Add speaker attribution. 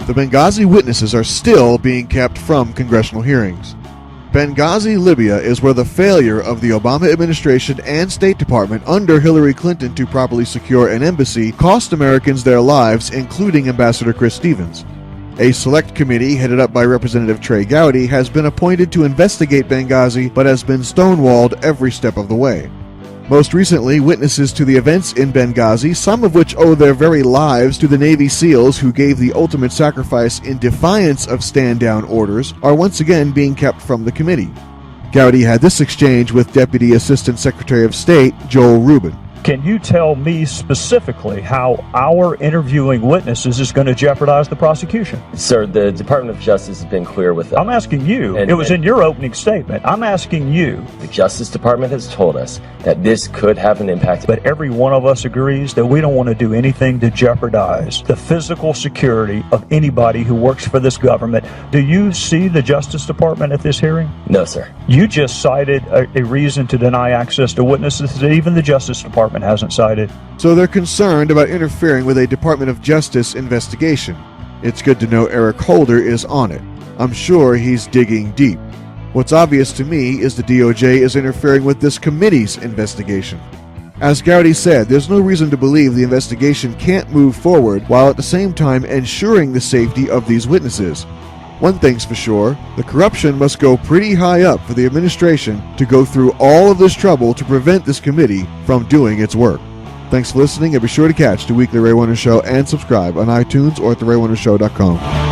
Speaker 1: The Benghazi witnesses are still being kept from congressional hearings. Benghazi, Libya is where the failure of the Obama administration and State Department under Hillary Clinton to properly secure an embassy cost Americans their lives, including Ambassador Chris Stevens. A select committee headed up by Representative Trey Gowdy has been appointed to investigate Benghazi but has been stonewalled every step of the way. Most recently, witnesses to the events in Benghazi, some of which owe their very lives to the Navy SEALs who gave the ultimate sacrifice in defiance of stand-down orders, are once again being kept from the committee. Gowdy had this exchange with Deputy Assistant Secretary of State Joel Rubin.
Speaker 2: Can you tell me specifically how our interviewing witnesses is going to jeopardize the prosecution?
Speaker 3: Sir, the Department of Justice has been clear with that.
Speaker 2: I'm asking you. It was in your opening statement. I'm asking you.
Speaker 3: The Justice Department has told us that this could have an impact.
Speaker 2: But every one of us agrees that we don't want to do anything to jeopardize the physical security of anybody who works for this government. Do you see the Justice Department at this hearing?
Speaker 3: No, sir.
Speaker 2: You just cited a reason to deny access to witnesses that even the Justice Department hasn't cited.
Speaker 1: So they're concerned about interfering with a Department of Justice investigation. It's good to know Eric Holder is on it. I'm sure he's digging deep. What's obvious to me is the DOJ is interfering with this committee's investigation. As Gowdy said, there's no reason to believe the investigation can't move forward while at the same time ensuring the safety of these witnesses. One thing's for sure, the corruption must go pretty high up for the administration to go through all of this trouble to prevent this committee from doing its work. Thanks for listening, and be sure to catch the weekly Ray Warner Show and subscribe on iTunes or at theraywarnershow.com.